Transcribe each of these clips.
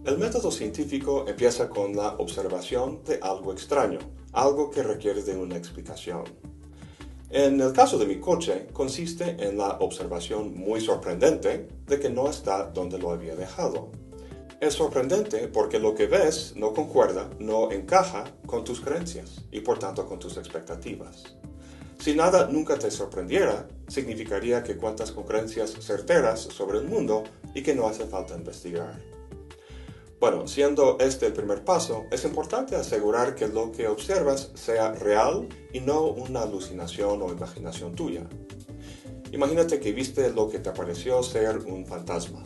El método científico empieza con la observación de algo extraño, algo que requiere de una explicación. En el caso de mi coche, consiste en la observación muy sorprendente de que no está donde lo había dejado. Es sorprendente porque lo que ves no concuerda, no encaja con tus creencias y por tanto con tus expectativas. Si nada nunca te sorprendiera, significaría que cuentas con creencias certeras sobre el mundo y que no hace falta investigar. Bueno, siendo este el primer paso, es importante asegurar que lo que observas sea real y no una alucinación o imaginación tuya. Imagínate que viste lo que te pareció ser un fantasma.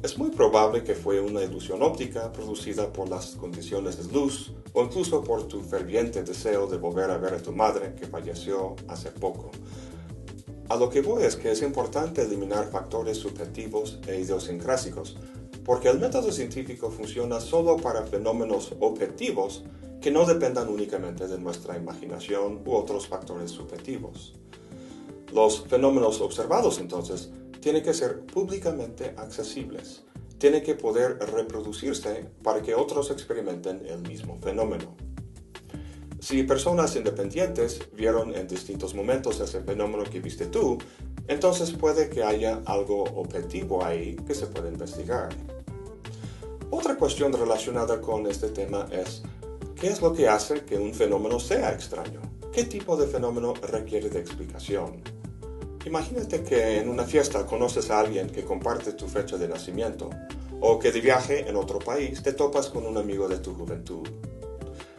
Es muy probable que fue una ilusión óptica producida por las condiciones de luz o incluso por tu ferviente deseo de volver a ver a tu madre que falleció hace poco. A lo que voy es que es importante eliminar factores subjetivos e idiosincrásicos, porque el método científico funciona solo para fenómenos objetivos que no dependan únicamente de nuestra imaginación u otros factores subjetivos. Los fenómenos observados, entonces, tienen que ser públicamente accesibles, tienen que poder reproducirse para que otros experimenten el mismo fenómeno. Si personas independientes vieron en distintos momentos ese fenómeno que viste tú, entonces puede que haya algo objetivo ahí que se puede investigar. Otra cuestión relacionada con este tema es, ¿qué es lo que hace que un fenómeno sea extraño? ¿Qué tipo de fenómeno requiere de explicación? Imagínate que en una fiesta conoces a alguien que comparte tu fecha de nacimiento, o que de viaje en otro país te topas con un amigo de tu juventud.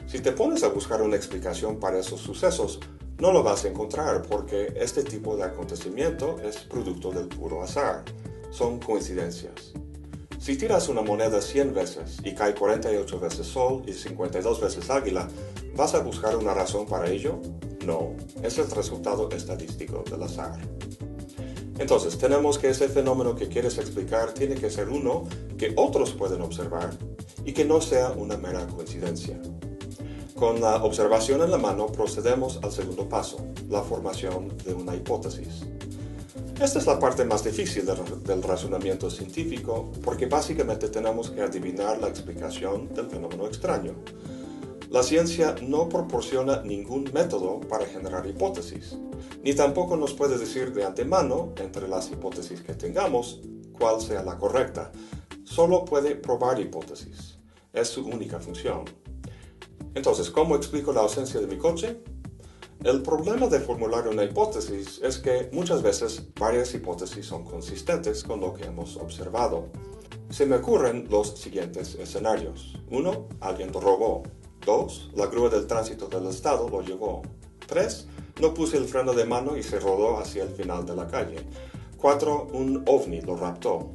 Si te pones a buscar una explicación para esos sucesos, no lo vas a encontrar porque este tipo de acontecimiento es producto del puro azar. Son coincidencias. Si tiras una moneda 100 veces y cae 48 veces sol y 52 veces águila, ¿vas a buscar una razón para ello? No, es el resultado estadístico del azar. Entonces, tenemos que ese fenómeno que quieres explicar tiene que ser uno que otros pueden observar y que no sea una mera coincidencia. Con la observación en la mano procedemos al segundo paso, la formación de una hipótesis. Esta es la parte más difícil del razonamiento científico porque básicamente tenemos que adivinar la explicación del fenómeno extraño. La ciencia no proporciona ningún método para generar hipótesis, ni tampoco nos puede decir de antemano, entre las hipótesis que tengamos, cuál sea la correcta. Solo puede probar hipótesis. Es su única función. Entonces, ¿cómo explico la ausencia de mi coche? El problema de formular una hipótesis es que muchas veces varias hipótesis son consistentes con lo que hemos observado. Se me ocurren los siguientes escenarios. 1. Alguien lo robó. 2. La grúa del tránsito del estado lo llevó. 3. No puse el freno de mano y se rodó hacia el final de la calle. 4. Un ovni lo raptó.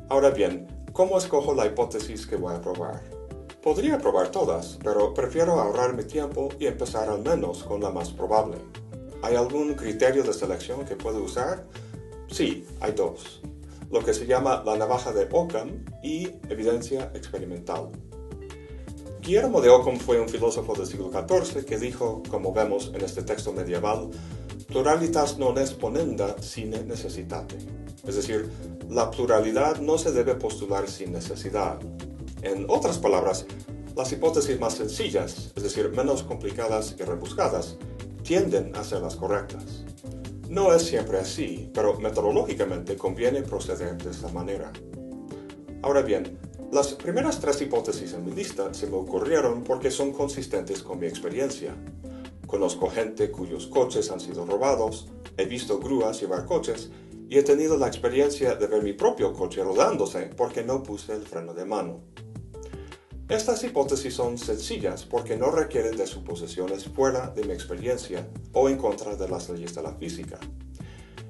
Ahora bien, ¿cómo escojo la hipótesis que voy a probar? Podría probar todas, pero prefiero ahorrarme tiempo y empezar al menos con la más probable. ¿Hay algún criterio de selección que puedo usar? Sí, hay dos. Lo que se llama la navaja de Occam y evidencia experimental. Guillermo de Ockham fue un filósofo del siglo XIV que dijo, como vemos en este texto medieval, pluralitas non est ponenda sine necessitate. Es decir, la pluralidad no se debe postular sin necesidad. En otras palabras, las hipótesis más sencillas, es decir, menos complicadas y rebuscadas, tienden a ser las correctas. No es siempre así, pero metodológicamente conviene proceder de esta manera. Ahora bien, las primeras 3 hipótesis en mi lista se me ocurrieron porque son consistentes con mi experiencia. Conozco gente cuyos coches han sido robados, he visto grúas llevar coches y he tenido la experiencia de ver mi propio coche rodándose porque no puse el freno de mano. Estas hipótesis son sencillas porque no requieren de suposiciones fuera de mi experiencia o en contra de las leyes de la física.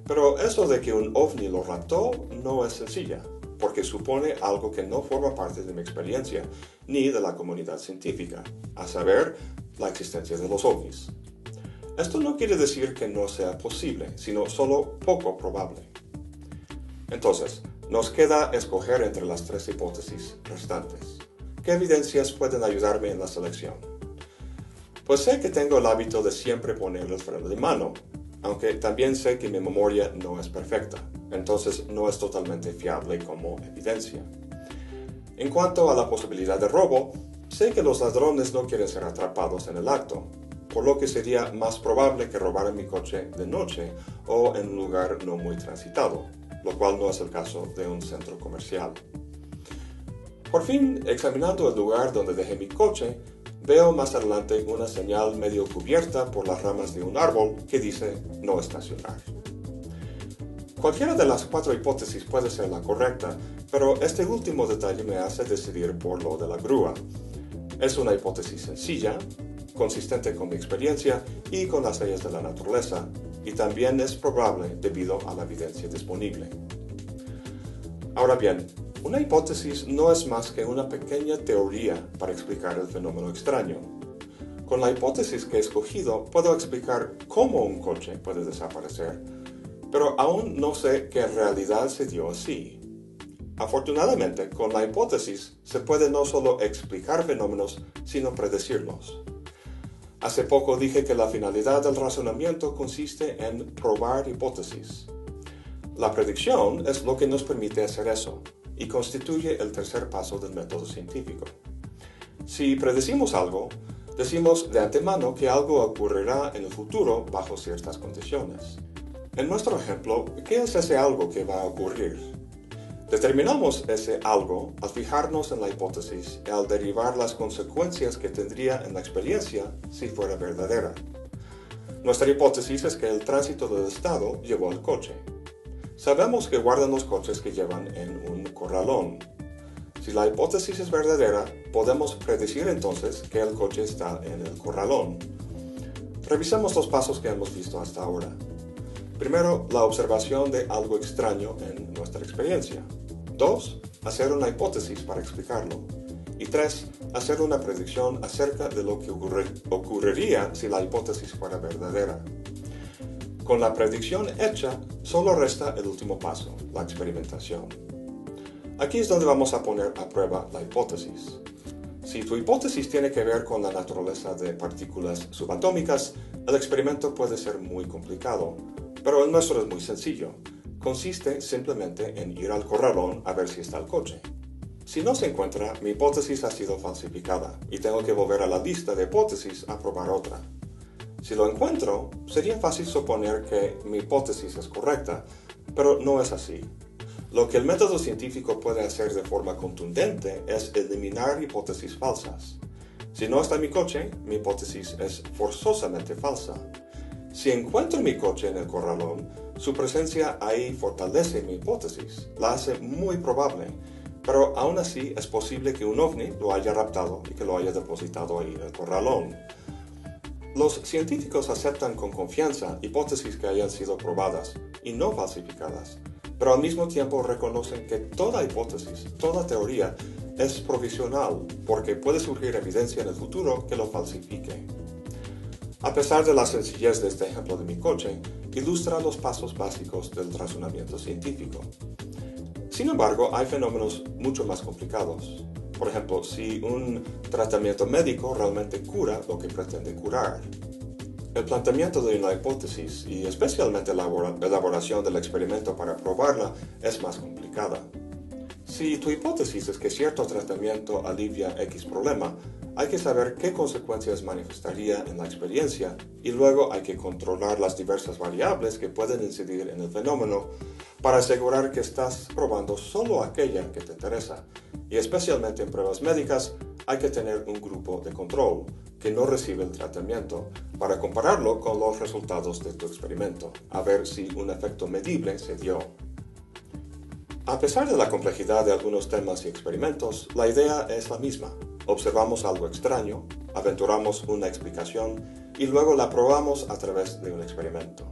Pero eso de que un ovni lo raptó no es sencilla, porque supone algo que no forma parte de mi experiencia ni de la comunidad científica, a saber, la existencia de los ovnis. Esto no quiere decir que no sea posible, sino solo poco probable. Entonces, nos queda escoger entre las 3 hipótesis restantes. ¿Qué evidencias pueden ayudarme en la selección? Pues sé que tengo el hábito de siempre poner el freno de mano, aunque también sé que mi memoria no es perfecta, entonces no es totalmente fiable como evidencia. En cuanto a la posibilidad de robo, sé que los ladrones no quieren ser atrapados en el acto, por lo que sería más probable que robaran mi coche de noche o en un lugar no muy transitado, lo cual no es el caso de un centro comercial. Por fin, examinando el lugar donde dejé mi coche, veo más adelante una señal medio cubierta por las ramas de un árbol que dice no estacionar. Cualquiera de las 4 hipótesis puede ser la correcta, pero este último detalle me hace decidir por lo de la grúa. Es una hipótesis sencilla, consistente con mi experiencia y con las leyes de la naturaleza, y también es probable debido a la evidencia disponible. Ahora bien, una hipótesis no es más que una pequeña teoría para explicar el fenómeno extraño. Con la hipótesis que he escogido, puedo explicar cómo un coche puede desaparecer, pero aún no sé que en realidad se dio así. Afortunadamente, con la hipótesis se puede no solo explicar fenómenos, sino predecirlos. Hace poco dije que la finalidad del razonamiento consiste en probar hipótesis. La predicción es lo que nos permite hacer eso, y constituye el tercer paso del método científico. Si predecimos algo, decimos de antemano que algo ocurrirá en el futuro bajo ciertas condiciones. En nuestro ejemplo, ¿qué es ese algo que va a ocurrir? Determinamos ese algo al fijarnos en la hipótesis y al derivar las consecuencias que tendría en la experiencia si fuera verdadera. Nuestra hipótesis es que el tránsito del estado llevó al coche. Sabemos que guardan los coches que llevan en un corralón. Si la hipótesis es verdadera, podemos predecir entonces que el coche está en el corralón. Revisemos los pasos que hemos visto hasta ahora. Primero, la observación de algo extraño en nuestra experiencia. 2. Hacer una hipótesis para explicarlo. Y 3. Hacer una predicción acerca de lo que ocurriría si la hipótesis fuera verdadera. Con la predicción hecha, solo resta el último paso, la experimentación. Aquí es donde vamos a poner a prueba la hipótesis. Si tu hipótesis tiene que ver con la naturaleza de partículas subatómicas, el experimento puede ser muy complicado, pero el nuestro es muy sencillo. Consiste simplemente en ir al corralón a ver si está el coche. Si no se encuentra, mi hipótesis ha sido falsificada y tengo que volver a la lista de hipótesis a probar otra. Si lo encuentro, sería fácil suponer que mi hipótesis es correcta, pero no es así. Lo que el método científico puede hacer de forma contundente es eliminar hipótesis falsas. Si no está mi coche, mi hipótesis es forzosamente falsa. Si encuentro mi coche en el corralón, su presencia ahí fortalece mi hipótesis, la hace muy probable, pero aún así es posible que un ovni lo haya raptado y que lo haya depositado ahí en el corralón. Los científicos aceptan con confianza hipótesis que hayan sido probadas y no falsificadas, pero al mismo tiempo reconocen que toda hipótesis, toda teoría, es provisional porque puede surgir evidencia en el futuro que lo falsifique. A pesar de la sencillez de este ejemplo de mi coche, ilustra los pasos básicos del razonamiento científico. Sin embargo, hay fenómenos mucho más complicados. Por ejemplo, si un tratamiento médico realmente cura lo que pretende curar. El planteamiento de una hipótesis, y especialmente la elaboración del experimento para probarla, es más complicada. Si tu hipótesis es que cierto tratamiento alivia X problema, hay que saber qué consecuencias manifestaría en la experiencia y luego hay que controlar las diversas variables que pueden incidir en el fenómeno para asegurar que estás probando solo aquella que te interesa. Y especialmente en pruebas médicas hay que tener un grupo de control que no recibe el tratamiento para compararlo con los resultados de tu experimento, a ver si un efecto medible se dio. A pesar de la complejidad de algunos temas y experimentos, la idea es la misma. Observamos algo extraño, aventuramos una explicación y luego la probamos a través de un experimento.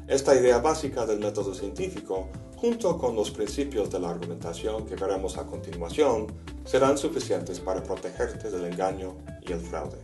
Esta idea básica del método científico, junto con los principios de la argumentación que veremos a continuación, serán suficientes para protegerte del engaño y el fraude.